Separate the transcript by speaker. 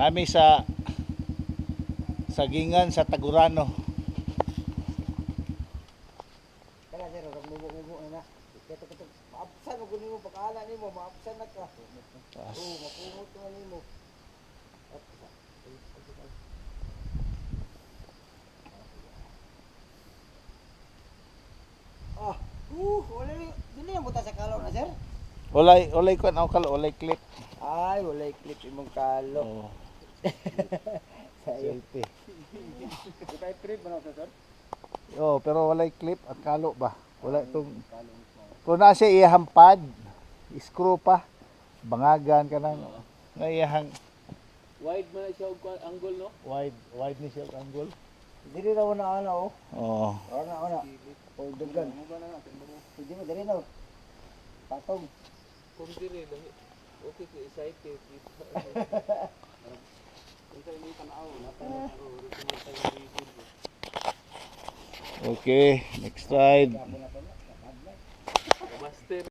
Speaker 1: Nami sa Sagingan sa Tagurano.
Speaker 2: Kaya sir, huwag mubo na. Ito, maapsan mo kunin mo, pag-aala ni mo, maapsan na ka. Oo, mapungot na ni mo. Wala dili ang buta sa kalaw na sir.
Speaker 1: Walay ko na kalo, walay clip.
Speaker 2: Ay, wala clip imong kalo.
Speaker 1: Oo.
Speaker 2: Sayo.
Speaker 1: Selfie.
Speaker 2: Kita trip ba na sir?
Speaker 1: Oh, pero walay clip at kalo ba? Wala itong kung na siya iyahang pad, screw pa, bangagan ka nang nga iyahang
Speaker 3: Wide man siya og angle no?
Speaker 1: wide ni siya ang angle.
Speaker 2: Dili ra na ana oh.
Speaker 1: Oo.
Speaker 2: Ana. O dugan. Hindi mo dili na. Patong.
Speaker 3: Kung dire lang. Okay si excited. Ito ni tanaw na
Speaker 1: Okay, next ride.